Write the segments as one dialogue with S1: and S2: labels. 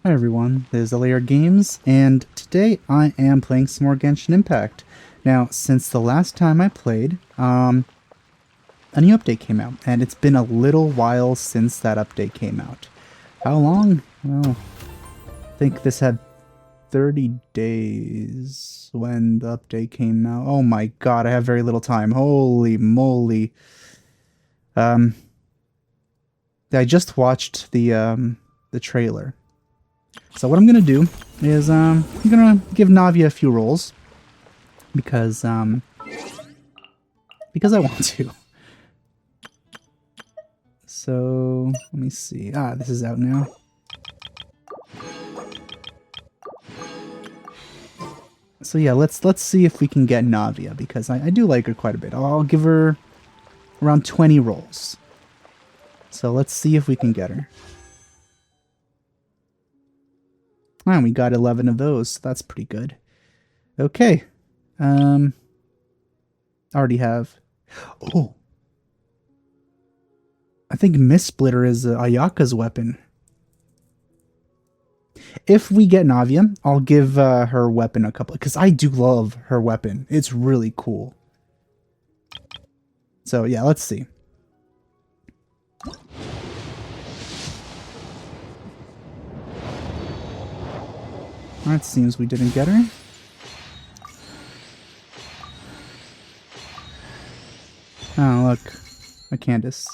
S1: Hi everyone, this is LAR Games, and today I am playing some more Genshin Impact. Now, since the last time I played, a new update came out, and it's been a little while since that update came out. How long? Well, I think this had 30 days when the update came out. Oh my god, I have very little time. Holy moly. Um, I just watched the trailer. So what I'm gonna do is I'm gonna give Navia a few rolls because I want to. So let me see. Ah, this is out now. So yeah, let's see if we can get Navia because I do like her quite a bit. I'll give her around 20 rolls. So let's see if we can get her. Ah, we got 11 of those. So that's pretty good. Okay. I already have. Oh, I think Mist Splitter is Ayaka's weapon. If we get Navia, I'll give her weapon a couple, because I do love her weapon. It's really cool. So yeah, let's see. It seems we didn't get her. Oh, look. A Candace.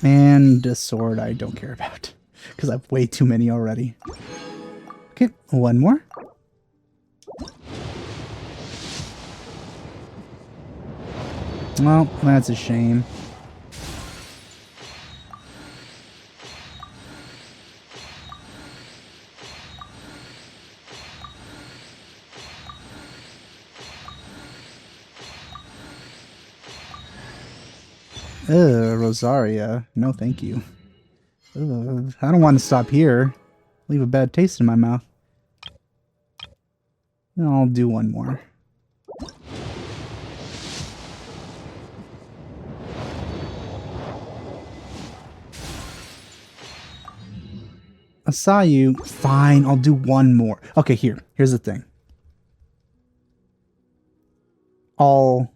S1: And a sword I don't care about, because I have way too many already. Okay, one more. Well, that's a shame. Ugh, Rosaria. No, thank you. Ugh, I don't want to stop here. Leave a bad taste in my mouth. I'll do one more. Asayu, fine, I'll do one more. Okay, here's the thing. I'll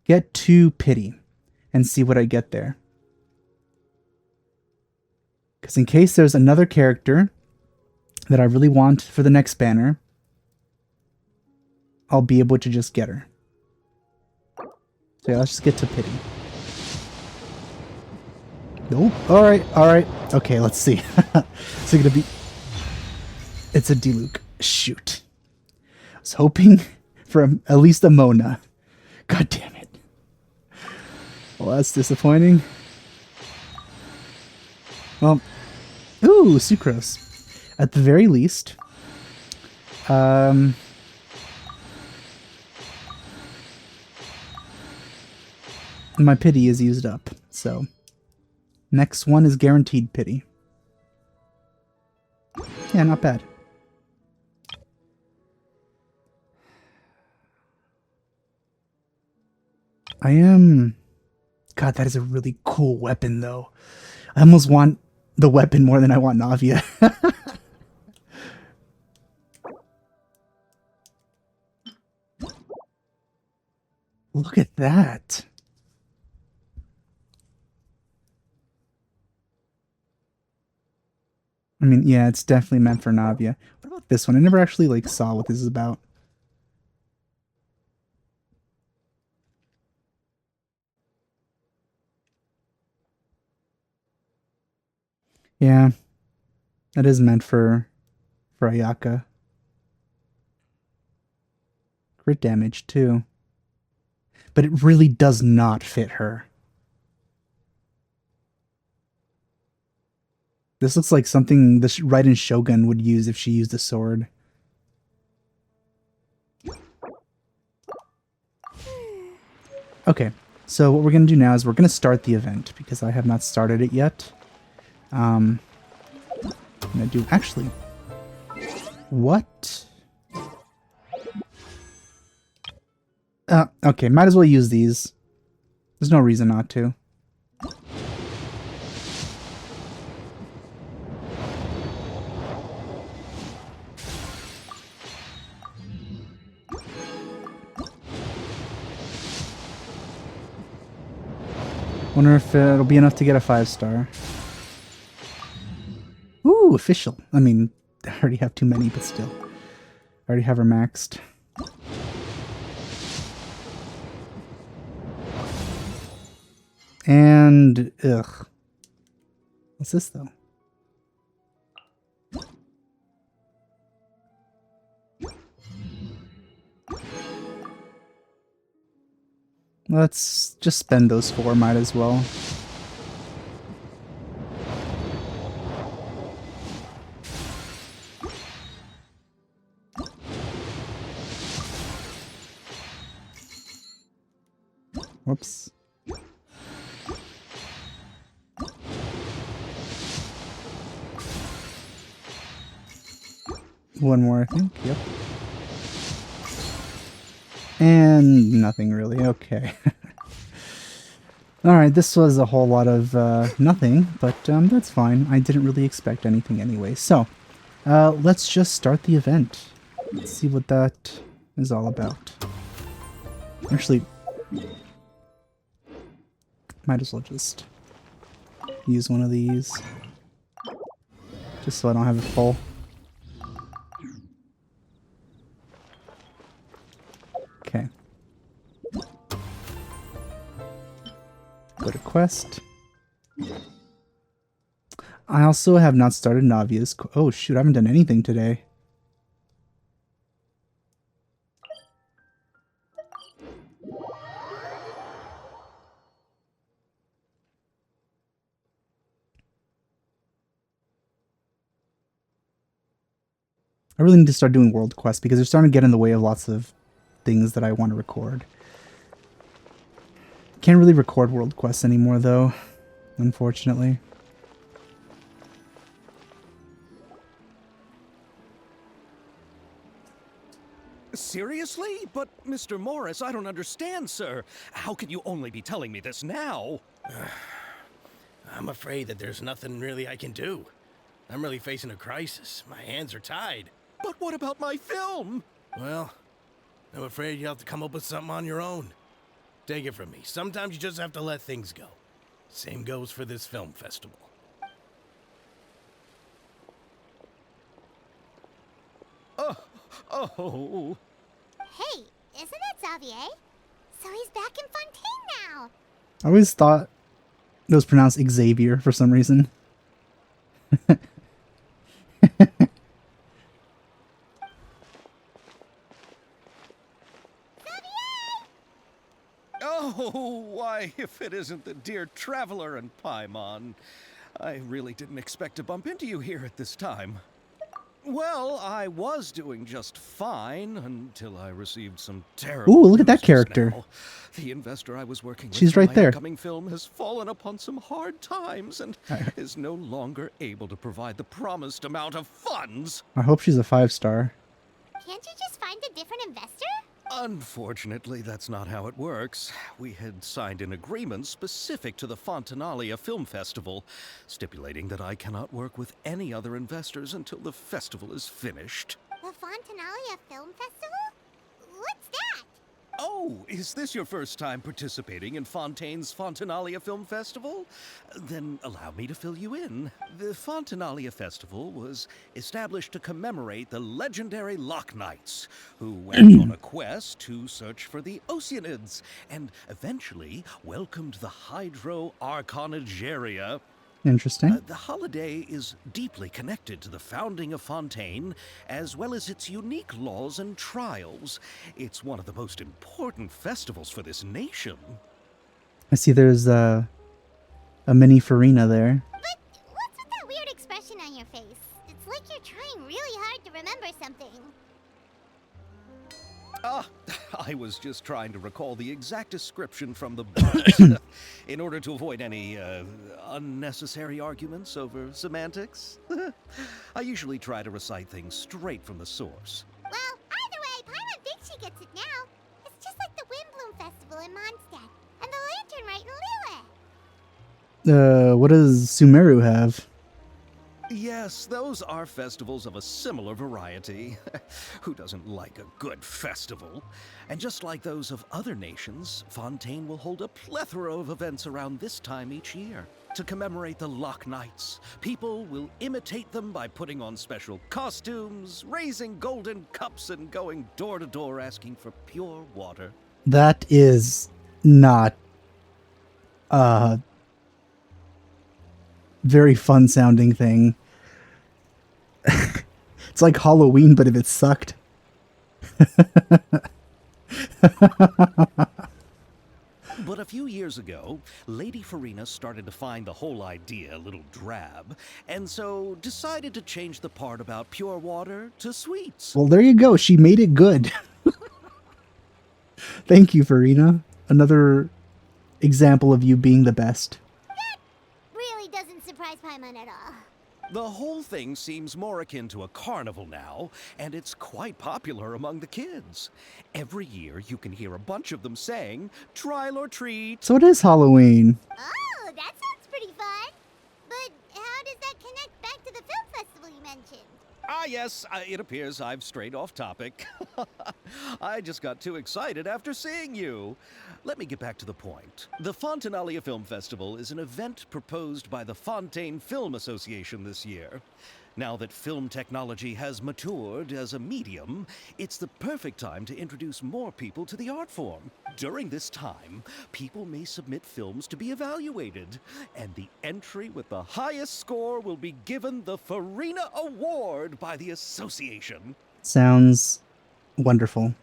S1: get 2 pity and see what I get there. Because in case there's another character that I really want for the next banner, I'll be able to just get her. So yeah, let's just get to pity. Nope. Alright. Okay, let's see. It's gonna be... It's a Diluc. Shoot. I was hoping for at least a Mona. God damn it. Well, that's disappointing. Well, ooh, Sucrose. At the very least, my pity is used up, so next one is guaranteed pity. Yeah, not bad. I am... God, that is a really cool weapon, though. I almost want the weapon more than I want Navia. Look at that. I mean, yeah, it's definitely meant for Navia. What about this one? I never actually, like, saw what this is about. Yeah, that is meant for Ayaka. Crit damage, too. But it really does not fit her. This looks like something the Raiden Shogun would use if she used a sword. Okay, so what we're going to do now is we're going to start the event because I have not started it yet. I'm going to do... Actually, what? Okay, might as well use these. There's no reason not to. Wonder if it'll be enough to get a 5-star. Ooh, official. I mean, I already have too many, but still. I already have her maxed. And, ugh. What's this, though? Let's just spend those 4, might as well. Whoops. One more, I think. Yep. And nothing really. Okay. Alright, this was a whole lot of nothing, but that's fine. I didn't really expect anything anyway. So, let's just start the event. Let's see what that is all about. Actually, might as well just use one of these. Just so I don't have it full. Okay. Go to quest. I also have not started Navia's. Oh shoot, I haven't done anything today. I really need to start doing world quests because they're starting to get in the way of lots of things that I want to record. Can't really record world quests anymore though, unfortunately.
S2: Seriously? But, Mr. Morris, I don't understand, sir. How can you only be telling me this now?
S3: I'm afraid that there's nothing really I can do. I'm really facing a crisis. My hands are tied.
S2: But what about my film?
S3: Well, I'm afraid you'll have to come up with something on your own. Take it from me. Sometimes you just have to let things go. Same goes for this film festival.
S2: Oh.
S4: Hey, isn't that Xavier? So he's back in Fontaine now.
S1: I always thought it was pronounced Xavier for some reason.
S2: Oh, why, if it isn't the dear Traveler and Paimon. I really didn't expect to bump into you here at this time. Well, I was doing just fine until I received some terrible
S1: Ooh, look at that
S2: news
S1: character.
S2: now. The investor I was working with
S1: She's
S2: for
S1: right
S2: my
S1: there.
S2: upcoming film has fallen upon some hard times and is no longer able to provide the promised amount of funds.
S1: I hope she's a 5-star.
S4: Can't you just find a different investor?
S2: Unfortunately, that's not how it works. We had signed an agreement specific to the Fontanalia Film Festival, stipulating that I cannot work with any other investors until the festival is finished.
S4: The Fontanalia Film Festival? What's that?
S2: Oh, is this your first time participating in Fontaine's Fontanalia Film Festival? Then allow me to fill you in. The Fontanalia Festival was established to commemorate the legendary Loch Knights, who went on a quest to search for the Oceanids, and eventually welcomed the Hydro Arconageria.
S1: Interesting.
S2: The holiday is deeply connected to the founding of Fontaine, as well as its unique laws and trials. It's one of the most important festivals for this nation.
S1: I see there's a mini Farina there.
S4: But what's with that weird expression on your face? It's like you're trying really hard to remember something.
S2: I was just trying to recall the exact description from the book in order to avoid any unnecessary arguments over semantics. I usually try to recite things straight from the source.
S4: Well, either way, Paimon thinks she gets it now. It's just like the wind
S1: What does Sumeru have?
S2: Yes, those are festivals of a similar variety. Who doesn't like a good festival? And just like those of other nations, Fontaine will hold a plethora of events around this time each year. To commemorate the Loch Nights, people will imitate them by putting on special costumes, raising golden cups, and going door to door asking for pure water.
S1: That is not very fun sounding thing. It's like Halloween, but if it sucked.
S2: But a few years ago, Lady Farina started to find the whole idea a little drab, and so decided to change the part about pure water to sweets.
S1: Well, there you go. She made it good. Thank you, Farina. Another example of you being the best.
S4: Really doesn't surprise Paimon at all.
S2: The whole thing seems more akin to a carnival now, and it's quite popular among the kids. Every year, you can hear a bunch of them saying, "Trial or treat."
S1: So it is Halloween.
S4: Oh, that sounds pretty fun. But how does that connect back to the film festival you mentioned?
S2: Ah, yes, it appears I've strayed off topic. I just got too excited after seeing you. Let me get back to the point. The Fontanalia Film Festival is an event proposed by the Fontaine Film Association this year. Now that film technology has matured as a medium, it's the perfect time to introduce more people to the art form. During this time, people may submit films to be evaluated, and the entry with the highest score will be given the Farina Award by the association.
S1: Sounds wonderful.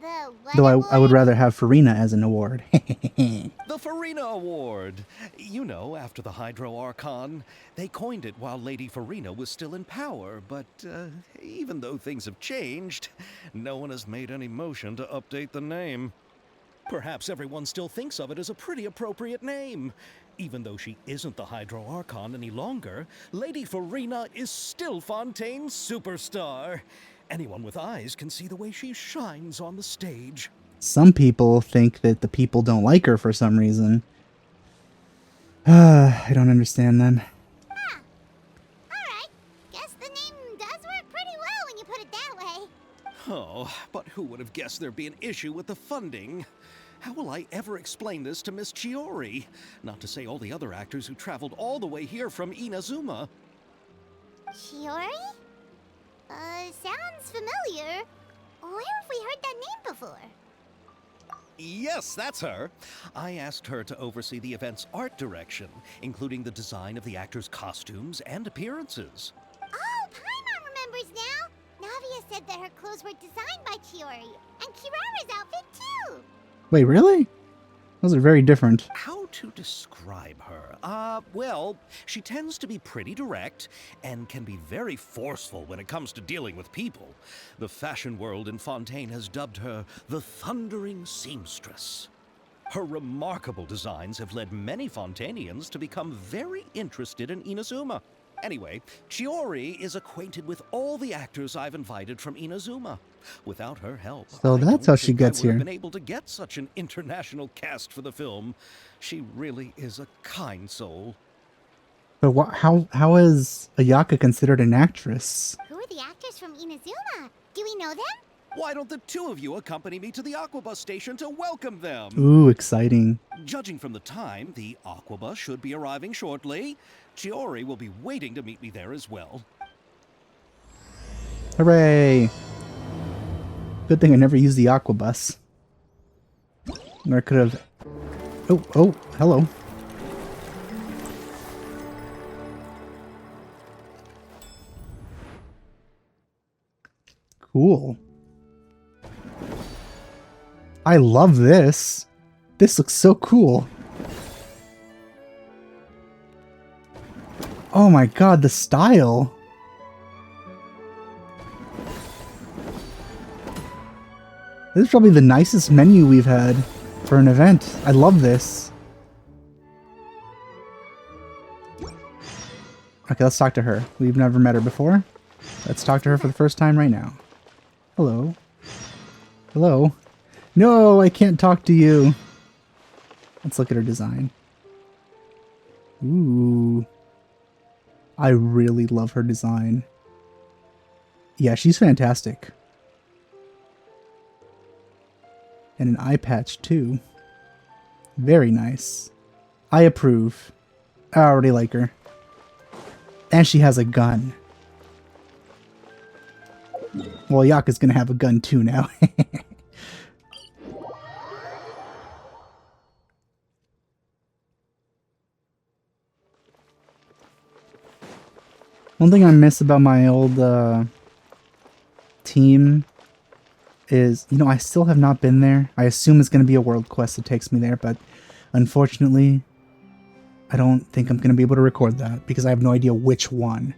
S4: The what
S1: Though I would
S4: award?
S1: rather have Farina as an award.
S2: The Farina Award. You know, after the Hydro Archon. They coined it while Lady Farina was still in power, but even though things have changed, no one has made any motion to update the name. Perhaps everyone still thinks of it as a pretty appropriate name. Even though she isn't the Hydro Archon any longer, Lady Farina is still Fontaine's superstar. Anyone with eyes can see the way she shines on the stage.
S1: Some people think that the people don't like her for some reason. I don't understand them.
S4: Alright, guess the name does work pretty well when you put it that way.
S2: Oh, but who would have guessed there'd be an issue with the funding? How will I ever explain this to Miss Chiori? Not to say all the other actors who traveled all the way here from Inazuma.
S4: Chiori? Sounds familiar. Where have we heard that name before?
S2: Yes, that's her. I asked her to oversee the event's art direction, including the design of the actors' costumes and appearances.
S4: Oh, Paimon remembers now! Navia said that her clothes were designed by Chiori, and Kirara's outfit too!
S1: Wait, really? Those are very different.
S2: How to describe her? Well, she tends to be pretty direct and can be very forceful when it comes to dealing with people. The fashion world in Fontaine has dubbed her the Thundering Seamstress. Her remarkable designs have led many Fontainians to become very interested in Inazuma. Anyway, Chiori is acquainted with all the actors I've invited from Inazuma. Without her help,
S1: So
S2: I
S1: that's
S2: don't
S1: how she
S2: think
S1: gets
S2: I would have
S1: here.
S2: been able to get such an international cast for the film. She really is a kind soul.
S1: But how is Ayaka considered an actress?
S4: Who are the actors from Inazuma? Do we know them?
S2: Why don't the two of you accompany me to the Aquabus station to welcome them?
S1: Ooh, exciting.
S2: Judging from the time, the Aquabus should be arriving shortly. Chiori will be waiting to meet me there as well.
S1: Hooray! Good thing I never used the Aquabus. Or I could have... Oh, hello. Cool. I love this. This looks so cool. Oh my god, the style. This is probably the nicest menu we've had for an event. I love this. Okay, let's talk to her. We've never met her before. Let's talk to her for the first time right now. Hello. Hello. No, I can't talk to you. Let's look at her design. Ooh. I really love her design. Yeah, she's fantastic. And an eye patch too. Very nice. I approve. I already like her. And she has a gun. Well, Yaka's gonna have a gun too now. One thing I miss about my old team is, you know, I still have not been there. I assume it's going to be a world quest that takes me there, but unfortunately, I don't think I'm going to be able to record that because I have no idea which one.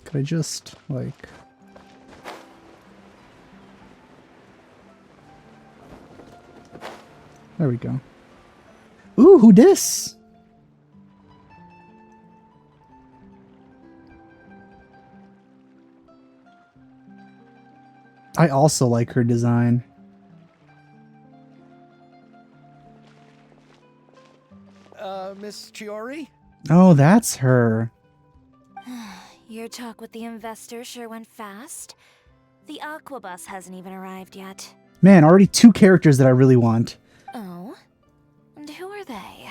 S1: Could I just, like... There we go. Ooh, who dis? I also like her design.
S2: Miss Chiori?
S1: Oh, that's her.
S5: Your talk with the investor sure went fast. The Aqua Bus hasn't even arrived yet.
S1: Man, already 2 characters that I really want.
S5: Oh? And who are they?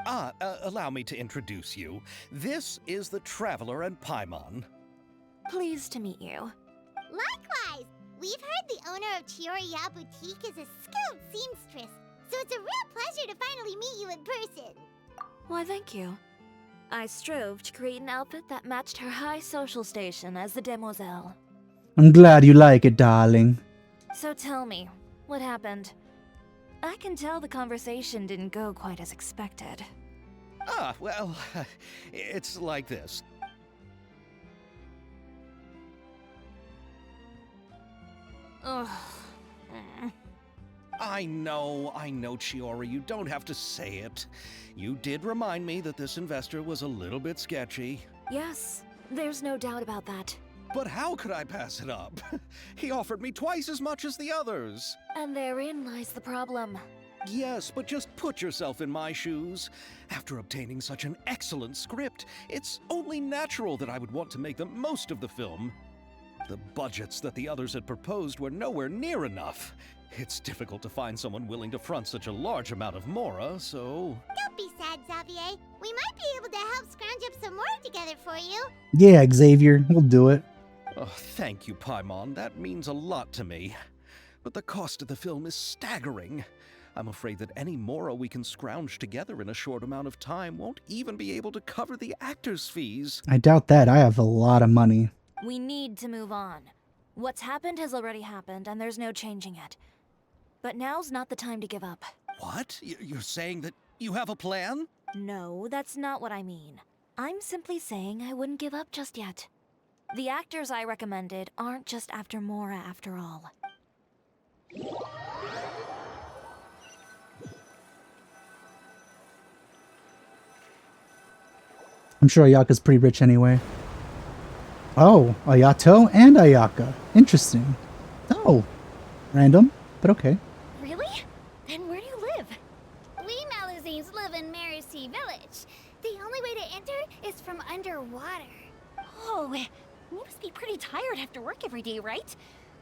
S2: Allow me to introduce you. This is the Traveler and Paimon.
S5: Pleased to meet you.
S4: Likewise! We've heard the owner of Chiori Ya Boutique is a skilled seamstress, so it's a real pleasure to finally meet you in person.
S5: Why, thank you. I strove to create an outfit that matched her high social station as the demoiselle.
S1: I'm glad you like it, darling.
S5: So tell me, what happened? I can tell the conversation didn't go quite as expected.
S2: Well, it's like this.
S5: Ugh.
S2: I know, Chiori, you don't have to say it. You did remind me that this investor was a little bit sketchy.
S5: Yes, there's no doubt about that.
S2: But how could I pass it up? He offered me twice as much as the others.
S5: And therein lies the problem.
S2: Yes, but just put yourself in my shoes. After obtaining such an excellent script, it's only natural that I would want to make the most of the film. The budgets that the others had proposed were nowhere near enough. It's difficult to find someone willing to front such a large amount of mora, so...
S4: Don't be sad, Xavier. We might be able to help scrounge up some more together for you.
S1: Yeah, Xavier, we'll do it.
S2: Oh, thank you, Paimon. That means a lot to me. But the cost of the film is staggering. I'm afraid that any mora we can scrounge together in a short amount of time won't even be able to cover the actors' fees.
S1: I doubt that. I have a lot of money.
S5: We need to move on. What's happened has already happened, and there's no changing it. But now's not the time to give up.
S2: What? You're saying that you have a plan?
S5: No, that's not what I mean. I'm simply saying I wouldn't give up just yet. The actors I recommended aren't just after Mora after all.
S1: I'm sure Ayaka's pretty rich anyway. Oh, Ayato and Ayaka. Interesting. Oh, random, but okay.
S4: Really? Then where do you live? We Malazines live in Mercy Village. The only way to enter is from underwater.
S6: Oh, you must be pretty tired after work every day, right?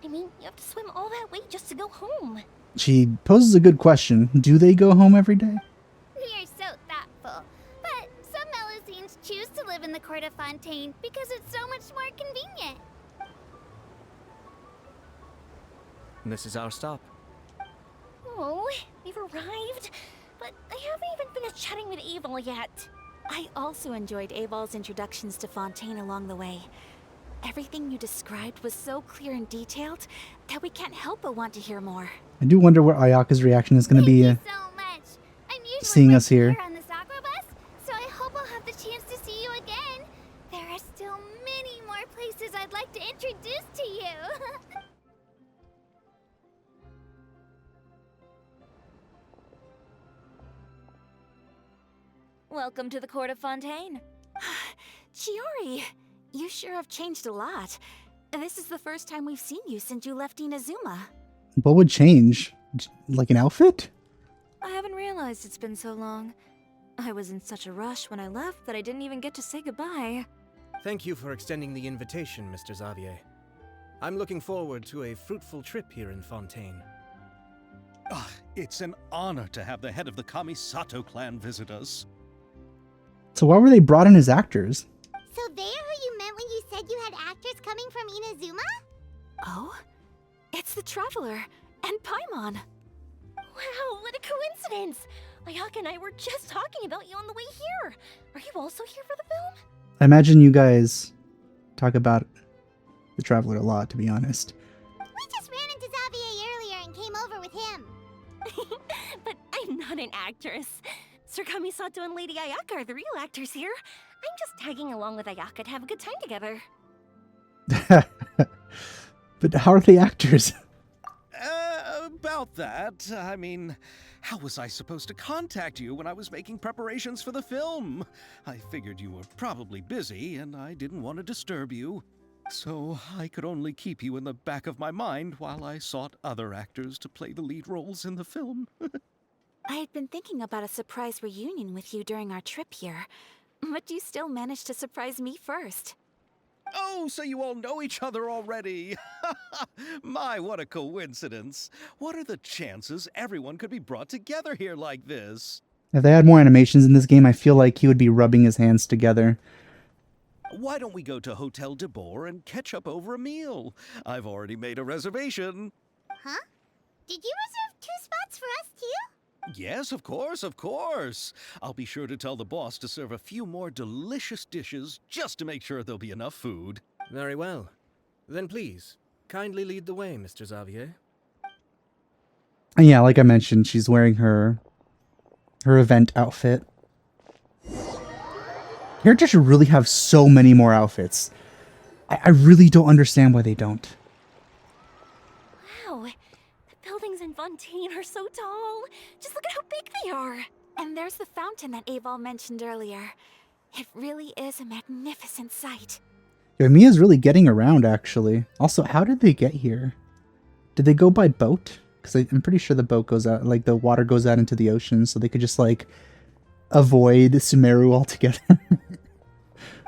S6: I mean, you have to swim all that way just to go home.
S1: She poses a good question. Do they go home every day?
S4: We are so thoughtful. But some Malazines choose to live in the Court of Fontaine because it's so much more convenient.
S7: This is our stop.
S6: Oh, we've arrived. But I haven't even finished chatting with Abel yet. I also enjoyed Abel's introductions to Fontaine along the way. Everything you described was so clear and detailed that we can't help but want to hear more.
S1: I do wonder what Ayaka's reaction is going to be.
S4: Thank you so much. I'm usually
S1: seeing us
S4: working
S1: here.
S4: on this aqua bus, so I hope I'll have the chance to see you again. There are still many more places I'd like to introduce to you.
S5: Welcome to the Court of Fontaine.
S6: Chiori, You sure have changed a lot. This is the first time we've seen you since you left Inazuma.
S1: What would change? Like an outfit?
S5: I haven't realized it's been so long. I was in such a rush when I left that I didn't even get to say goodbye.
S7: Thank you for extending the invitation, Mr. Xavier. I'm looking forward to a fruitful trip here in Fontaine.
S2: It's an honor to have the head of the Kamisato clan visit us.
S1: So why were they brought in as actors?
S4: So they're who you meant when you said you had actors coming from Inazuma?
S6: Oh? It's the Traveler and Paimon. Wow, what a coincidence! Ayaka and I were just talking about you on the way here. Are you also here for the film?
S1: I imagine you guys talk about the Traveler a lot, to be honest.
S4: We just ran into Xavier earlier and came over with him.
S6: But I'm not an actress. Sir Kamisato and Lady Ayaka are the real actors here. I'm just tagging along with Ayaka to have a good time together.
S1: But how are they actors?
S2: About that, I mean, how was I supposed to contact you when I was making preparations for the film? I figured you were probably busy, and I didn't want to disturb you. So I could only keep you in the back of my mind while I sought other actors to play the lead roles in the film.
S6: I had been thinking about a surprise reunion with you during our trip here, but you still managed to surprise me first.
S2: Oh, so you all know each other already. My, what a coincidence. What are the chances everyone could be brought together here like this?
S1: If they had more animations in this game, I feel like he would be rubbing his hands together.
S2: Why don't we go to Hotel de Boer and catch up over a meal? I've already made a reservation.
S4: Huh? Did you reserve 2 spots for us too?
S2: Yes, of course, of course. I'll be sure to tell the boss to serve a few more delicious dishes just to make sure there'll be enough food.
S7: Very well. Then please, kindly lead the way, Mr. Xavier.
S1: And yeah, like I mentioned, she's wearing her event outfit. Characters should really have so many more outfits. I really don't understand why they don't.
S6: Wow, the buildings in Fontaine are so tall. Just look at how big they are. And there's the fountain that Aval mentioned earlier. It really is a magnificent sight.
S1: Yo, Mia's really getting around, actually. Also, how did they get here? Did they go by boat? Because I'm pretty sure the boat goes out, like the water goes out into the ocean, so they could just like avoid Sumeru altogether.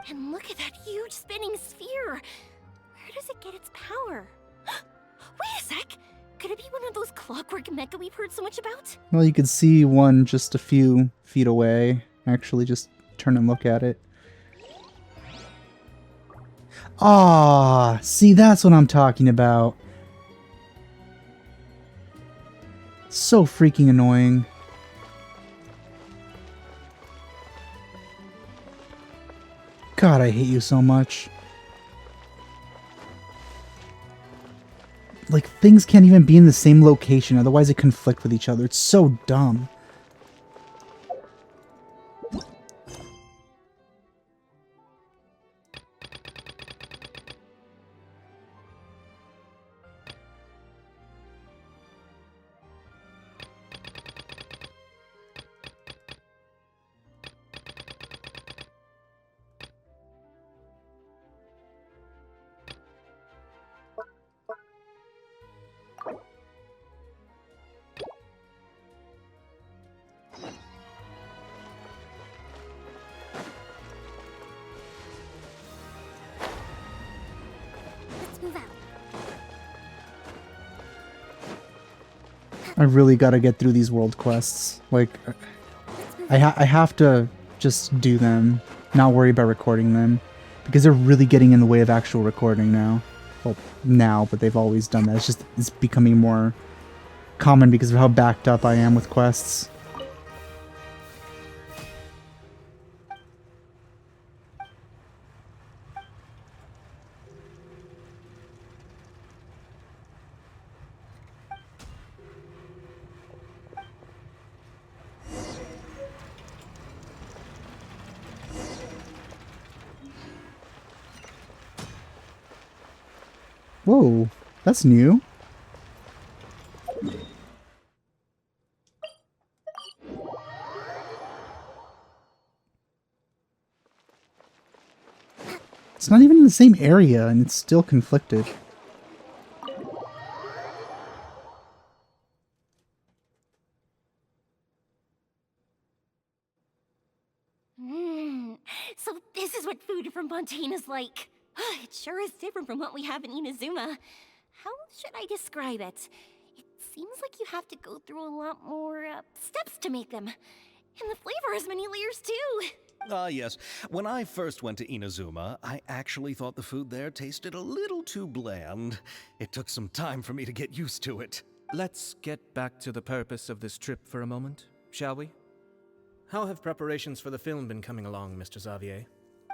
S6: And look at that huge spinning sphere. Where does it get its power? Wait a sec. Could it be one of those clockwork mecha we've heard so much about?
S1: Well, you could see one just a few feet away. Actually, just turn and look at it. Ah, see, that's what I'm talking about. So freaking annoying. God, I hate you so much. Like, things can't even be in the same location, otherwise they conflict with each other. It's so dumb.
S4: Let's move out.
S1: I really gotta get through these world quests. Like, I have to just do them, not worry about recording them, because they're really getting in the way of actual recording now. Well, now, but they've always done that. It's becoming more common because of how backed up I am with quests. Whoa, that's new. It's not even same area and it's still conflicted.
S6: So this is what food from Fontaine is like. It sure is different from what we have in Inazuma. How should I describe it? It seems like you have to go through a lot more steps to make them. And the flavor has many layers too.
S2: Yes. When I first went to Inazuma, I actually thought the food there tasted a little too bland. It took some time for me to get used to it.
S7: Let's get back to the purpose of this trip for a moment, shall we? How have preparations for the film been coming along, Mr. Xavier?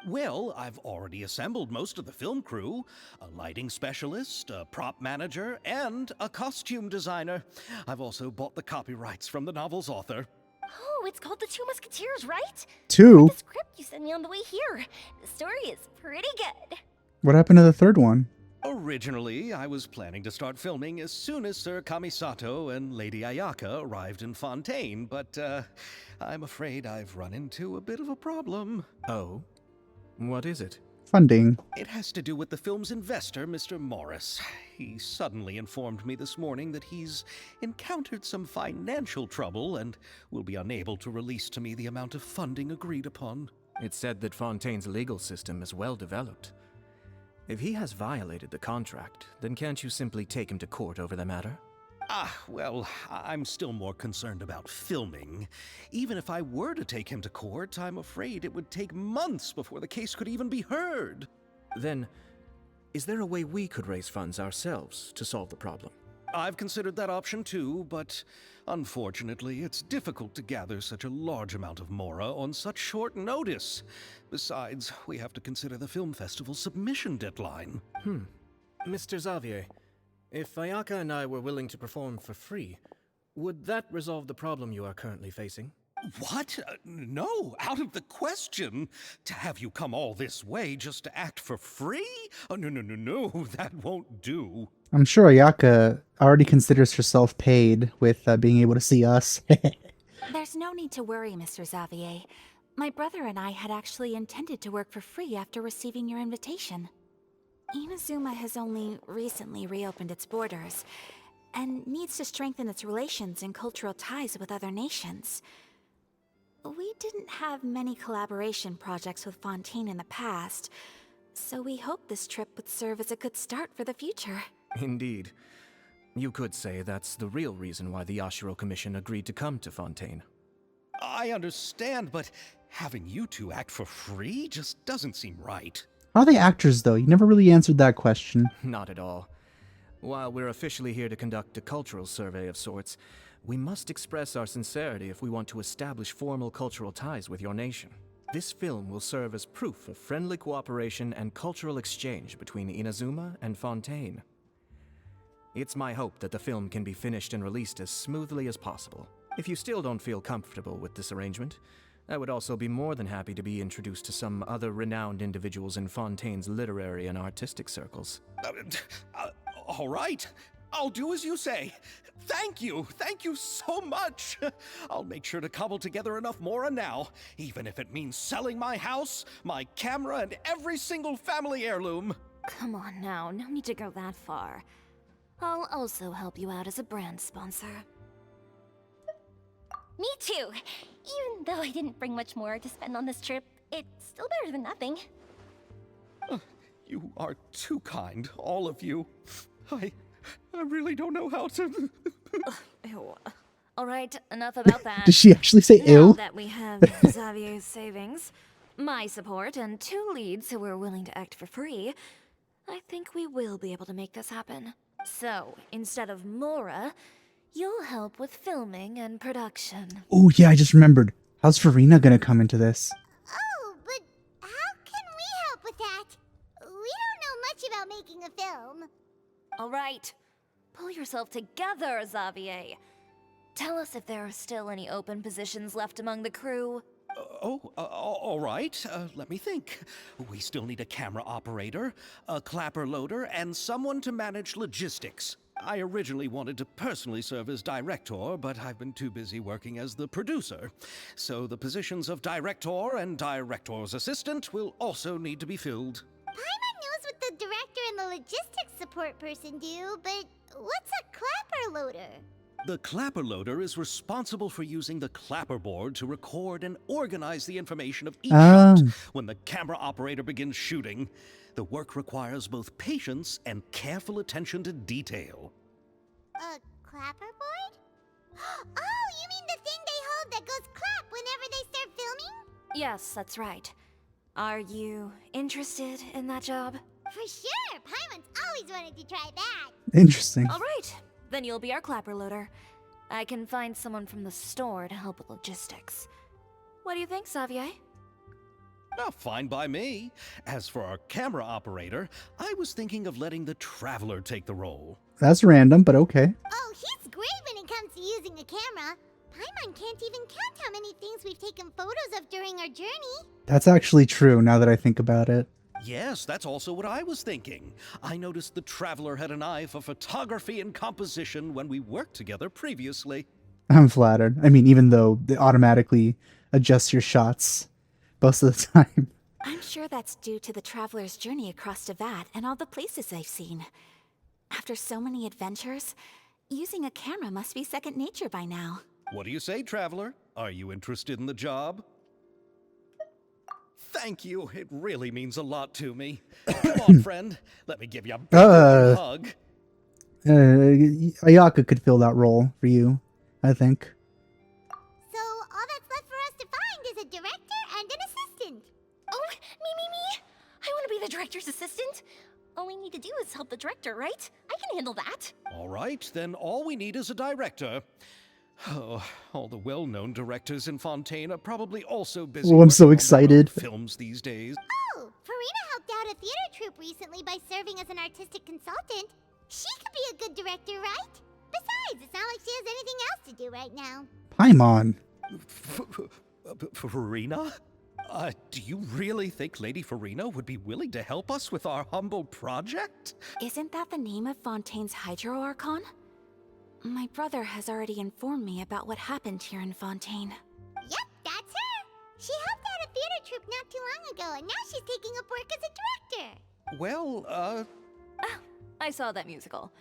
S2: Well, I've already assembled most of the film crew. A lighting specialist, a prop manager, and a costume designer. I've also bought the copyrights from the novel's author.
S6: Oh, it's called The Two Musketeers, right?
S1: Two?
S6: The script you sent me on the way here. The story is pretty good.
S1: What happened to the third one?
S2: Originally, I was planning to start filming as soon as Sir Kamisato and Lady Ayaka arrived in Fontaine, but I'm afraid I've run into a bit of a problem.
S7: Oh? What is it?
S1: Funding.
S2: It has to do with the film's investor, Mr. Morris. He suddenly informed me this morning that he's encountered some financial trouble and will be unable to release to me the amount of funding agreed upon.
S7: It's said that Fontaine's legal system is well developed. If he has violated the contract, then can't you simply take him to court over the matter?
S2: Well, I'm still more concerned about filming. Even if I were to take him to court, I'm afraid it would take months before the case could even be heard.
S7: Then, is there a way we could raise funds ourselves to solve the problem?
S2: I've considered that option too, but unfortunately, it's difficult to gather such a large amount of mora on such short notice. Besides, we have to consider the film festival's submission deadline.
S7: Mr. Xavier, if Ayaka and I were willing to perform for free, would that resolve the problem you are currently facing?
S2: What? No, out of the question. To have you come all this way just to act for free? Oh, no, that won't do.
S1: I'm sure Ayaka already considers herself paid with being able to see us.
S6: There's no need to worry, Mr. Xavier. My brother and I had actually intended to work for free after receiving your invitation. Inazuma has only recently reopened its borders, and needs to strengthen its relations and cultural ties with other nations. We didn't have many collaboration projects with Fontaine in the past, so we hoped this trip would serve as a good start for the future.
S7: Indeed. You could say that's the real reason why the Yashiro Commission agreed to come to Fontaine.
S2: I understand, but having you two act for free just doesn't seem right.
S1: How are they actors, though? You never really answered that question.
S7: Not at all. While we're officially here to conduct a cultural survey of sorts, we must express our sincerity if we want to establish formal cultural ties with your nation. This film will serve as proof of friendly cooperation and cultural exchange between Inazuma and Fontaine. It's my hope that the film can be finished and released as smoothly as possible. If you still don't feel comfortable with this arrangement, I would also be more than happy to be introduced to some other renowned individuals in Fontaine's literary and artistic circles.
S2: All right. I'll do as you say. Thank you so much. I'll make sure to cobble together enough mora now, even if it means selling my house, my camera, and every single family heirloom.
S5: Come on now, no need to go that far. I'll also help you out as a brand sponsor.
S6: Me too! Even though I didn't bring much more to spend on this trip, it's still better than nothing.
S2: You are too kind, all of you. I really don't know how to...
S5: Ew. Alright, enough about that.
S1: Did she actually say
S5: Now
S1: ew?
S5: that we have Xavier's savings, my support, and 2 leads who are willing to act for free, I think we will be able to make this happen. So, instead of Mora, you'll help with filming and production.
S1: Oh, yeah, I just remembered. How's Farina gonna come into this?
S4: Oh, but how can we help with that? We don't know much about making a film.
S5: Alright, pull yourself together, Xavier. Tell us if there are still any open positions left among the crew.
S2: All right. Let me think. We still need a camera operator, a clapper loader, and someone to manage logistics. I originally wanted to personally serve as director, but I've been too busy working as the producer. So the positions of director and director's assistant will also need to be filled.
S4: Paimon knows what the director and the logistics support person do, but what's a clapper loader?
S2: The clapper loader is responsible for using the clapperboard to record and organize the information of each shot when the camera operator begins shooting. The work requires both patience and careful attention to detail.
S4: A clapperboard? Oh, you mean the thing they hold that goes clap whenever they start filming?
S5: Yes, that's right. Are you interested in that job?
S4: For sure! Paimon's always wanted to try that.
S1: Interesting.
S5: All right, then you'll be our clapper loader. I can find someone from the store to help with logistics. What do you think, Xavier?
S2: Oh, fine by me. As for our camera operator, I was thinking of letting the Traveler take the role.
S1: That's random, but okay.
S4: Oh, he's great when it comes to using a camera. Paimon can't even count how many things we've taken photos of during our journey.
S1: That's actually true now that I think about it.
S2: Yes, that's also what I was thinking. I noticed the Traveler had an eye for photography and composition when we worked together previously.
S1: I'm flattered. I mean, even though they automatically adjust your shots most of the time.
S6: I'm sure that's due to the traveler's journey across Devat and all the places they've seen. After so many adventures, using a camera must be second nature by now.
S2: What do you say, Traveler? Are you interested in the job? Thank you. It really means a lot to me. Come on, friend. Let me give you a big hug.
S1: Ayaka could fill that role for you, I think.
S4: So all that's left for us to find is a director and an assistant.
S6: Oh, me! I want to be the director's assistant. All we need to do is help the director, right? I can handle that.
S2: All right, then all we need is a director. Oh, all the well-known directors in Fontaine are probably also busy.
S1: Oh, I'm so
S2: working on their
S1: excited.
S2: own films these days.
S4: Oh, Farina helped out a theater troupe recently by serving as an artistic consultant. She could be a good director, right? Besides, it's not like she has anything else to do right now.
S1: Paimon.
S2: Farina? Do you really think Lady Farina would be willing to help us with our humble project?
S6: Isn't that the name of Fontaine's Hydro Archon? My brother has already informed me about what happened here in Fontaine.
S4: Yep, that's her. She helped out a theater troupe not too long ago, and now she's taking up work as a director.
S2: Well,
S5: I saw that musical.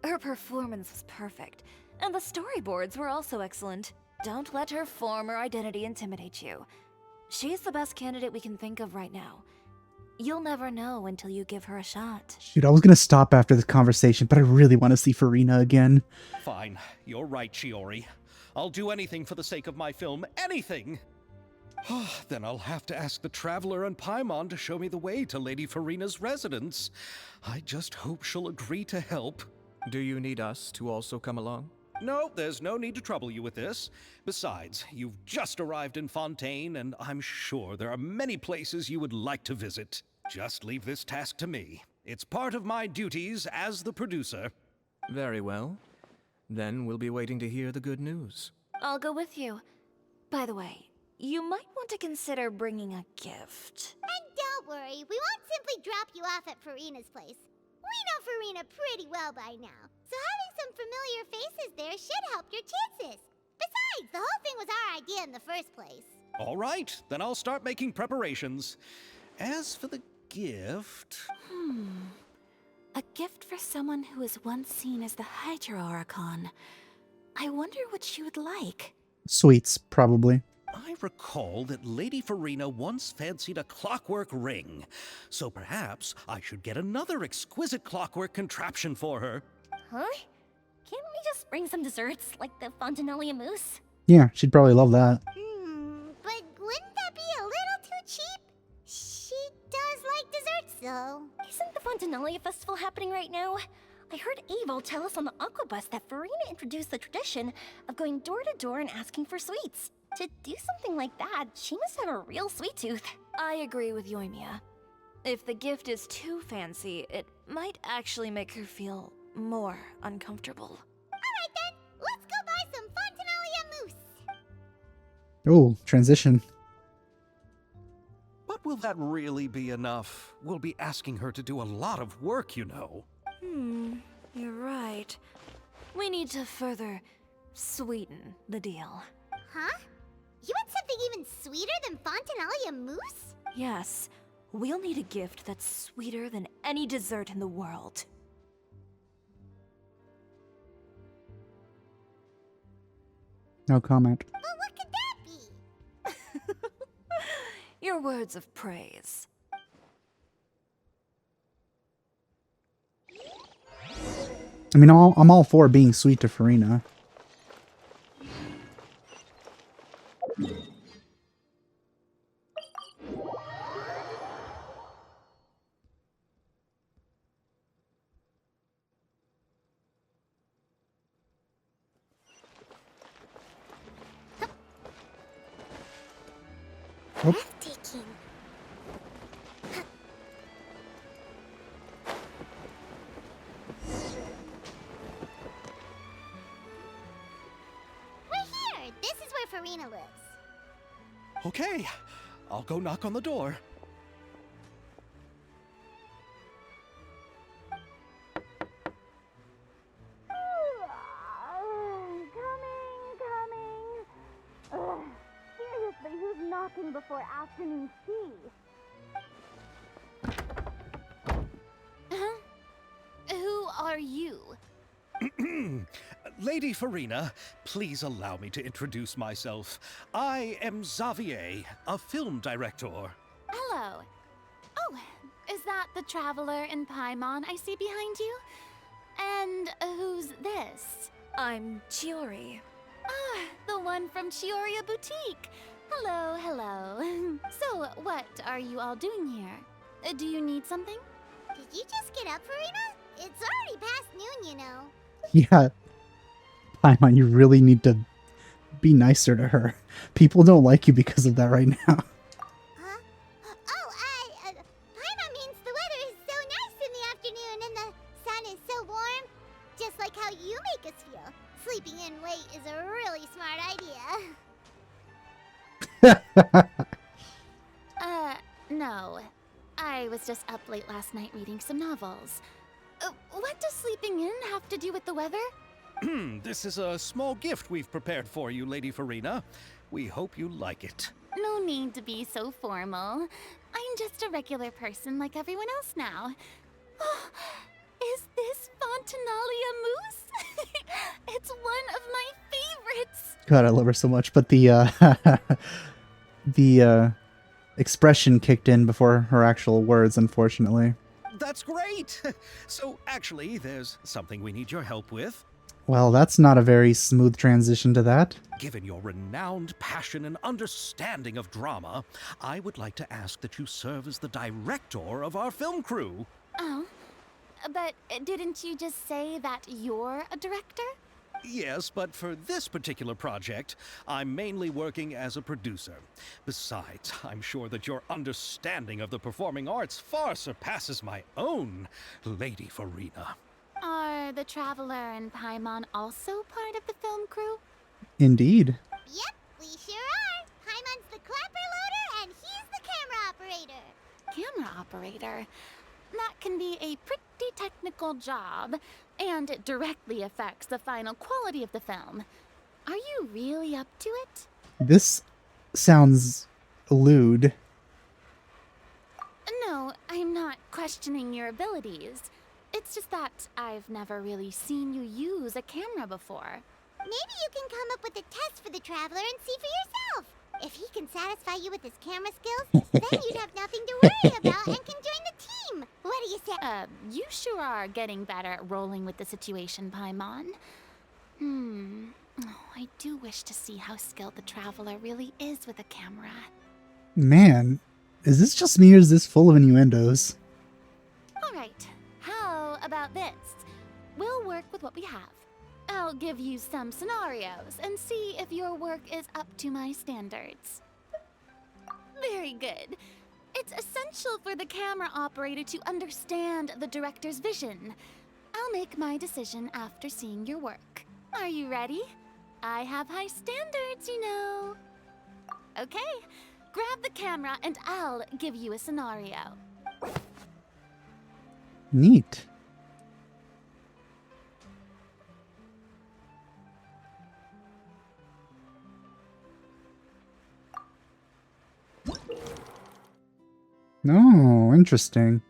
S5: Her performance was perfect, and the storyboards were also excellent. Don't let her former identity intimidate you. She's the best candidate we can think of right now. You'll never know until you give her a shot.
S1: Shoot, I was gonna stop after this conversation, but I really want to see Farina again.
S2: fine. You're right, Chiori. I'll do anything for the sake of my film. Anything! Then I'll have to ask the Traveler and Paimon to show me the way to Lady Farina's residence. I just hope she'll agree to help.
S7: Do you need us to also come along?
S2: No, there's no need to trouble you with this. Besides, you've just arrived in Fontaine, and I'm sure there are many places you would like to visit. Just leave this task to me. It's part of my duties as the producer.
S7: Very well. Then we'll be waiting to hear the good news.
S5: I'll go with you. By the way, you might want to consider bringing a gift.
S4: And don't worry, we won't simply drop you off at Farina's place. We know Farina pretty well by now, so having some familiar faces there should help your chances. Besides, the whole thing was our idea in the first place.
S2: All right, then I'll start making preparations. As for the gift...
S6: A gift for someone who was once seen as the Hydro Archon. I wonder what she would like.
S1: Sweets, probably.
S2: I recall that Lady Farina once fancied a clockwork ring, so perhaps I should get another exquisite clockwork contraption for her.
S6: Huh? Can't we just bring some desserts, like the Fontanalia mousse?
S1: Yeah, she'd probably love that.
S4: But wouldn't that be a little too cheap? She does like desserts, though.
S6: Isn't the Fontanalia Festival happening right now? I heard Abel tell us on the Aquabus that Farina introduced the tradition of going door to door and asking for sweets. To do something like that, she must have a real sweet tooth.
S5: I agree with Yoimiya. If the gift is too fancy, it might actually make her feel more uncomfortable.
S4: Alright then, let's go buy some Fontanalia mousse.
S1: Oh, transition.
S2: But will that really be enough? We'll be asking her to do a lot of work, you know.
S5: You're right. We need to further sweeten the deal.
S4: Huh? You want something even sweeter than Fontanalia mousse?
S5: Yes, we'll need a gift that's sweeter than any dessert in the world.
S1: No comment.
S4: Well, what could that be?
S5: Your words of praise.
S1: I mean, I'm all for being sweet to Farina.
S4: Breathtaking. We're here. This is where Farina lives.
S2: Okay, I'll go knock on the door.
S6: Coming. Seriously, who's knocking before afternoon tea?
S5: Who are you?
S2: Lady Farina, please allow me to introduce myself. I am Xavier, a film director.
S6: Hello. Oh, is that the traveler in Paimon I see behind you? And who's this?
S5: I'm Chiori.
S6: Ah, the one from Chiori Boutique. Hello, hello. So, what are you all doing here? Do you need something?
S4: Did you just get up, Farina? It's already past noon, you know.
S1: Yeah. Paimon, you really need to be nicer to her. People don't like you because of that right now.
S4: Huh? Oh, Paimon means the weather is so nice in the afternoon and the sun is so warm. Just like how you make us feel. Sleeping in late is a really smart idea.
S6: No. I was just up late last night reading some novels. What does sleeping in have to do with the weather?
S2: This is a small gift we've prepared for you, Lady Farina. We hope you like it.
S6: No need to be so formal. I'm just a regular person like everyone else now. Oh, is this Fontinalia mousse? It's one of my favorites.
S1: God, I love her so much. But the the expression kicked in before her actual words, unfortunately.
S2: That's great! So, actually, there's something we need your help with.
S1: Well, that's not a very smooth transition to that.
S2: Given your renowned passion and understanding of drama, I would like to ask that you serve as the director of our film crew.
S6: Oh, but didn't you just say that you're a director?
S2: Yes, but for this particular project, I'm mainly working as a producer. Besides, I'm sure that your understanding of the performing arts far surpasses my own, Lady Farina.
S6: Are the Traveler and Paimon also part of the film crew?
S1: Indeed.
S4: Yep, we sure are. Paimon's the clapper loader and he's the camera operator.
S6: Camera operator? That can be a pretty technical job, and it directly affects the final quality of the film. Are you really up to it?
S1: This sounds lewd.
S6: No, I'm not questioning your abilities. It's just that I've never really seen you use a camera before.
S4: Maybe you can come up with a test for the Traveler and see for yourself. If he can satisfy you with his camera skills, then you'd have nothing to worry about and can join the team. What do you say?
S6: You sure are getting better at rolling with the situation, Paimon. Oh, I do wish to see how skilled the Traveler really is with a camera.
S1: Man, is this just me or is this full of innuendos?
S6: Alright, how about this? We'll work with what we have. I'll give you some scenarios and see if your work is up to my standards. Very good. It's essential for the camera operator to understand the director's vision. I'll make my decision after seeing your work. Are you ready? I have high standards, you know. Okay, grab the camera and I'll give you a scenario.
S1: Neat. Oh, interesting.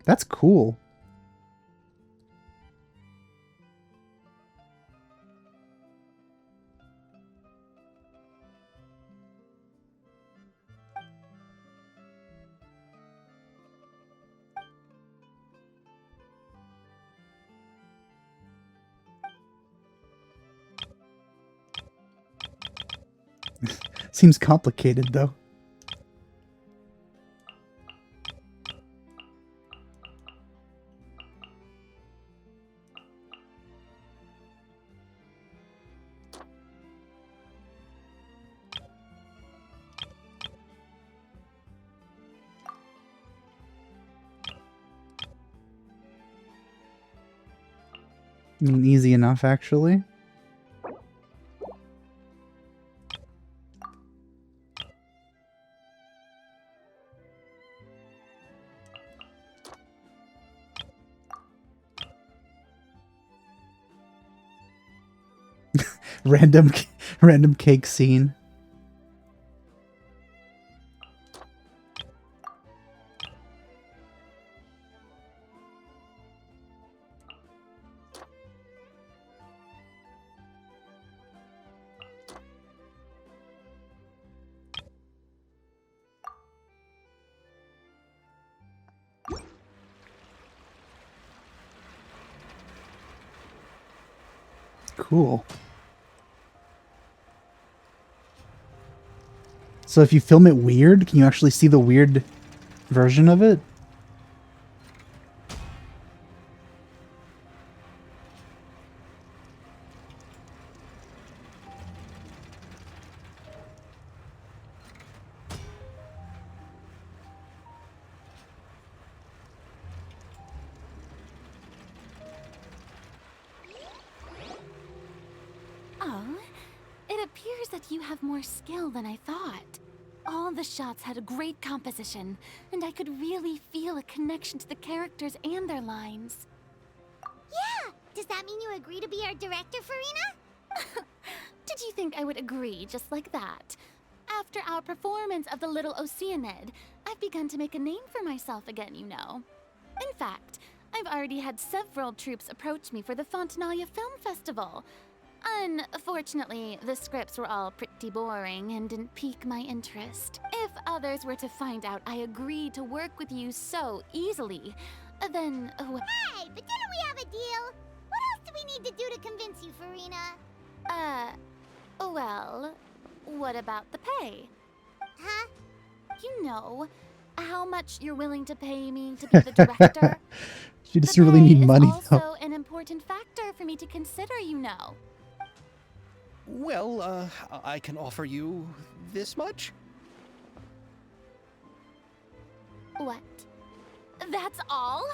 S1: That's cool. Seems complicated, though. I mean, easy enough, actually. Random, random cake scene. Cool. So if you film it weird, can you actually see the weird version of it?
S6: Oh, it appears that you have more skill than I thought. All the shots had a great composition, and I could really feel a connection to the characters and their lines.
S4: Yeah! Does that mean you agree to be our director, Farina?
S6: Did you think I would agree just like that? After our performance of the Little Oceanid, I've begun to make a name for myself again, you know. In fact, I've already had several troops approach me for the Fontanalia Film Festival. Unfortunately, the scripts were all pretty boring and didn't pique my interest. If others were to find out I agreed to work with you so easily, then...
S4: Hey, but didn't we have a deal? What else do we need to do to convince you, Farina?
S6: Well, what about the pay?
S4: Huh?
S6: You know, how much you're willing to pay me to be the director.
S1: She just
S6: The
S1: really
S6: pay
S1: need
S6: is
S1: money,
S6: also
S1: though.
S6: an important factor for me to consider, you know.
S2: Well, I can offer you this much?
S6: What? That's all?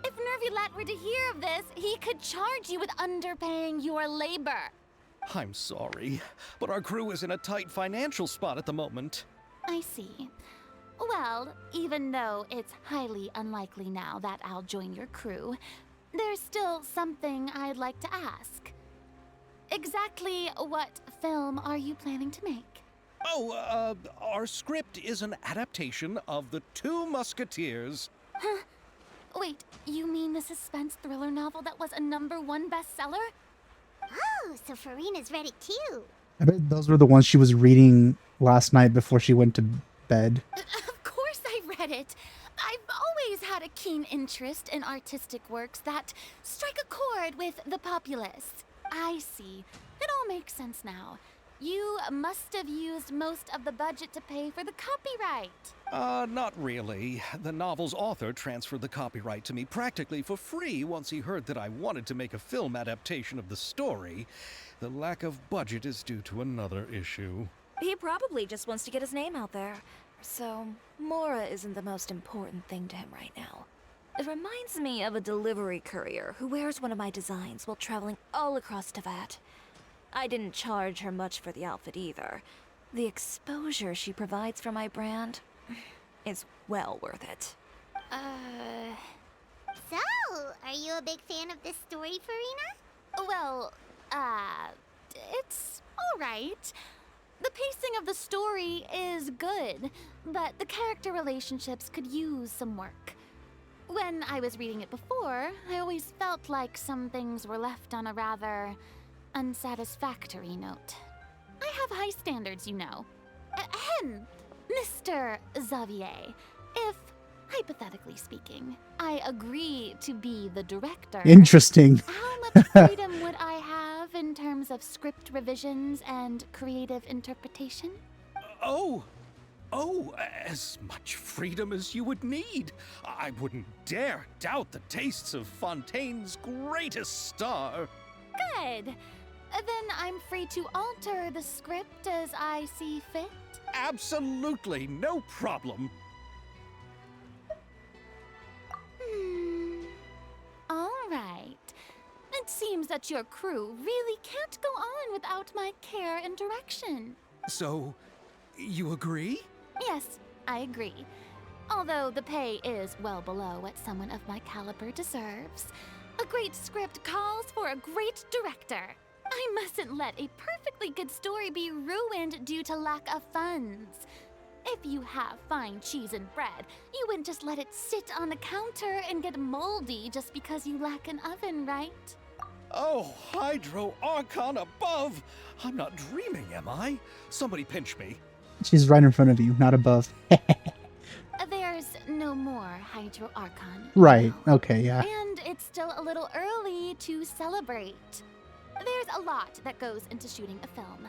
S6: If Nervulat were to hear of this, he could charge you with underpaying your labor.
S2: I'm sorry, but our crew is in a tight financial spot at the moment.
S6: I see. Well, even though it's highly unlikely now that I'll join your crew, there's still something I'd like to ask. Exactly what film are you planning to make?
S2: Oh, our script is an adaptation of The Two Musketeers.
S6: Huh? Wait, you mean the suspense thriller novel that was a #1 bestseller?
S4: Oh, so Farina's read it too.
S1: I bet those were the ones she was reading last night before she went to bed.
S6: Of course I read it. I've always had a keen interest in artistic works that strike a chord with the populace. I see. It all makes sense now. You must have used most of the budget to pay for the copyright.
S2: Not really. The novel's author transferred the copyright to me practically for free once he heard that I wanted to make a film adaptation of the story. The lack of budget is due to another issue.
S5: He probably just wants to get his name out there. So, Mora isn't the most important thing to him right now. It reminds me of a delivery courier who wears one of my designs while traveling all across Teyvat. I didn't charge her much for the outfit either. The exposure she provides for my brand is well worth it.
S4: So, are you a big fan of this story, Farina?
S6: Well, it's alright. The pacing of the story is good, but the character relationships could use some work. When I was reading it before, I always felt like some things were left on a rather unsatisfactory note. I have high standards, you know. Ahem, Mr. Xavier, if, hypothetically speaking, I agree to be the director...
S1: Interesting.
S6: How much freedom would I have in terms of script revisions and creative interpretation?
S2: Oh, as much freedom as you would need. I wouldn't dare doubt the tastes of Fontaine's greatest star.
S6: Good. Then I'm free to alter the script as I see fit?
S2: Absolutely no problem.
S6: All right. It seems that your crew really can't go on without my care and direction.
S2: So, you agree?
S6: Yes, I agree. Although the pay is well below what someone of my caliber deserves. A great script calls for a great director. I mustn't let a perfectly good story be ruined due to lack of funds. If you have fine cheese and bread, you wouldn't just let it sit on the counter and get moldy just because you lack an oven, right?
S2: Oh, Hydro Archon above! I'm not dreaming, am I? Somebody pinch me.
S1: She's right in front of you, not above.
S6: There's no more Hydro Archon.
S1: Right, okay, yeah.
S6: And it's still a little early to celebrate. There's a lot that goes into shooting a film.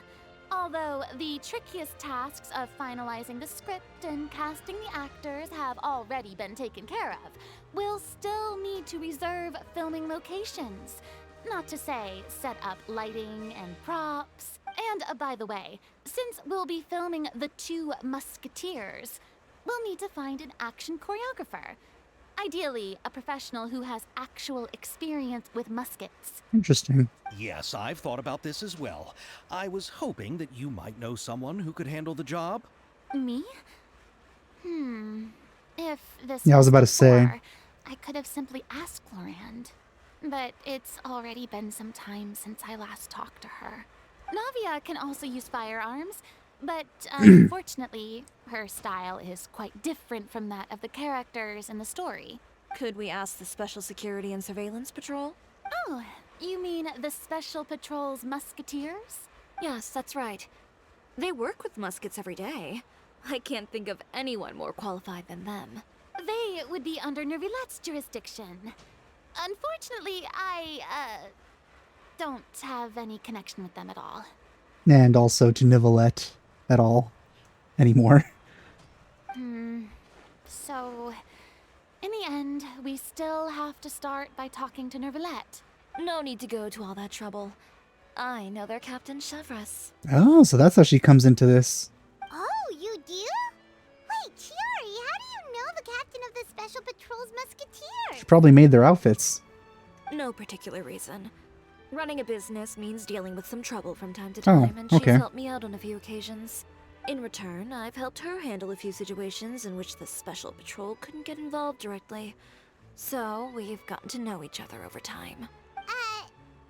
S6: Although the trickiest tasks of finalizing the script and casting the actors have already been taken care of, we'll still need to reserve filming locations. Not to say set up lighting and props. And by the way, since we'll be filming The Two Musketeers, we'll need to find an action choreographer. Ideally, a professional who has actual experience with muskets.
S1: Interesting.
S2: Yes, I've thought about this as well. I was hoping that you might know someone who could handle the job.
S6: Me? If this
S1: Yeah, I was about to say.
S6: before, I could have simply asked Florand. But it's already been some time since I last talked to her. Navia can also use firearms, but unfortunately, her style is quite different from that of the characters in the story.
S5: Could we ask the Special Security and Surveillance Patrol?
S6: Oh, you mean the Special Patrol's Musketeers?
S5: Yes, that's right. They work with muskets every day. I can't think of anyone more qualified than them.
S6: They would be under Nervilette's jurisdiction. Unfortunately, I, don't have any connection with them at all.
S1: And also to Nivelette at all anymore.
S6: So, in the end, we still have to start by talking to Nervilette.
S5: No need to go to all that trouble. I know their Captain Chevres.
S1: Oh, so that's how she comes into this.
S4: Oh, you do? Wait, Chiori, how do you know the captain of the Special Patrol's Musketeers?
S1: She probably made their outfits.
S5: No particular reason. Running a business means dealing with some trouble from time to
S1: Oh,
S5: time, and she's
S1: okay.
S5: helped me out on a few occasions. In return, I've helped her handle a few situations in which the Special Patrol couldn't get involved directly. So, we've gotten to know each other over time.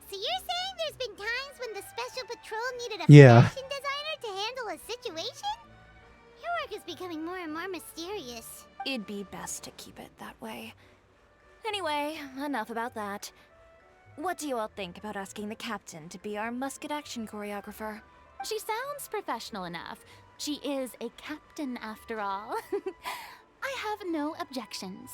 S4: So you're saying there's been times when the Special Patrol needed a
S1: Yeah.
S4: fashion designer to handle a situation? Your work is becoming more and more mysterious.
S5: It'd be best to keep it that way. Anyway, enough about that. What do you all think about asking the captain to be our musket action choreographer?
S6: She sounds professional enough. She is a captain after all. I have no objections.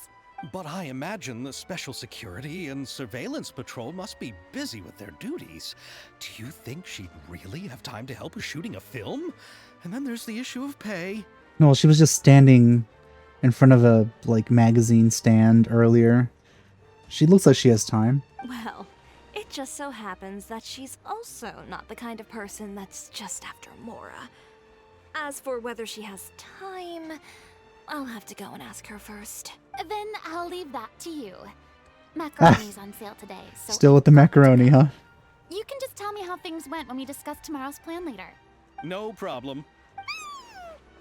S2: But I imagine the Special Security and Surveillance Patrol must be busy with their duties. Do you think she'd really have time to help with shooting a film? And then there's the issue of pay.
S1: No, she was just standing in front of a, magazine stand earlier. She looks like she has time.
S5: Well, it just so happens that she's also not the kind of person that's just after Mora. As for whether she has time, I'll have to go and ask her first.
S6: Then I'll leave that to you. Macaroni's on sale today, so...
S1: Still with the macaroni, huh?
S6: You can just tell me how things went when we discuss tomorrow's plan later.
S2: No problem.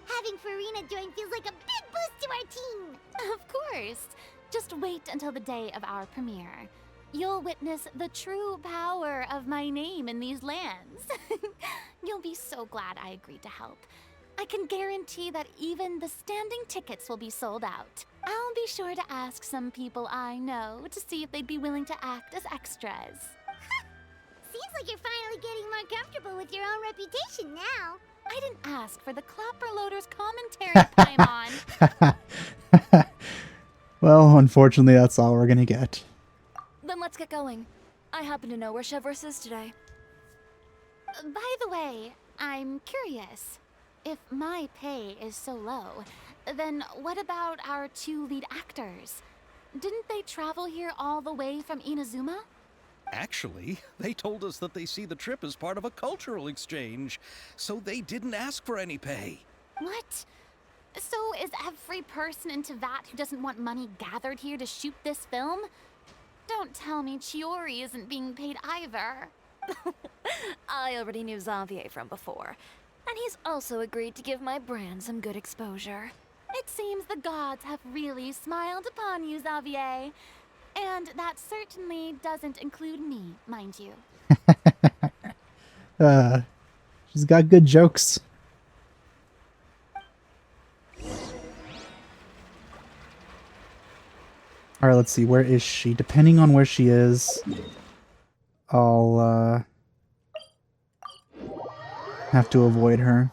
S4: Having Farina join feels like a big boost to our team.
S6: Of course. Just wait until the day of our premiere. You'll witness the true power of my name in these lands. You'll be so glad I agreed to help. I can guarantee that even the standing tickets will be sold out. I'll be sure to ask some people I know to see if they'd be willing to act as extras.
S4: Seems like you're finally getting more comfortable with your own reputation now.
S6: I didn't ask for the Clapper Loaders commentary, Paimon.
S1: Well, unfortunately, that's all we're gonna get.
S5: Then let's get going. I happen to know where Chevreuse is today.
S6: By the way, I'm curious. If my pay is so low, then what about our 2 lead actors? Didn't they travel here all the way from Inazuma?
S2: Actually, they told us that they see the trip as part of a cultural exchange, so they didn't ask for any pay.
S6: What? So is every person in Teyvat who doesn't want money gathered here to shoot this film? Don't tell me Chiori isn't being paid either.
S5: I already knew Xavier from before, and he's also agreed to give my brand some good exposure.
S6: It seems the gods have really smiled upon you, Xavier. And that certainly doesn't include me, mind you.
S1: She's got good jokes. All right, let's see. Where is she? Depending on where she is, I'll have to avoid her.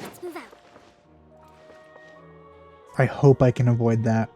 S6: Let's move out.
S1: I hope I can avoid that.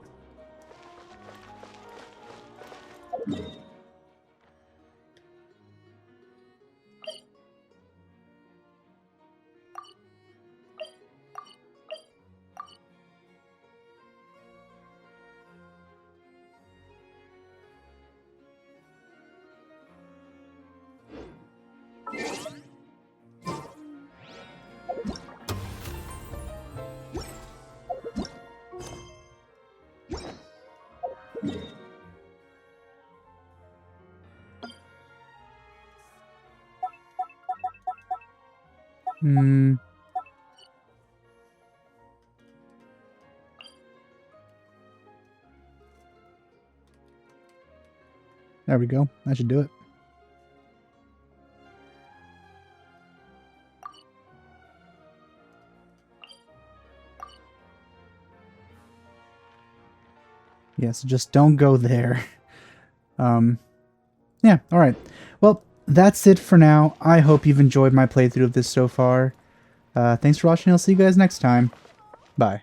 S1: There we go. That should do it. Yes, just don't go there. Yeah, alright. Well, that's it for now. I hope you've enjoyed my playthrough of this so far. Thanks for watching. I'll see you guys next time. Bye.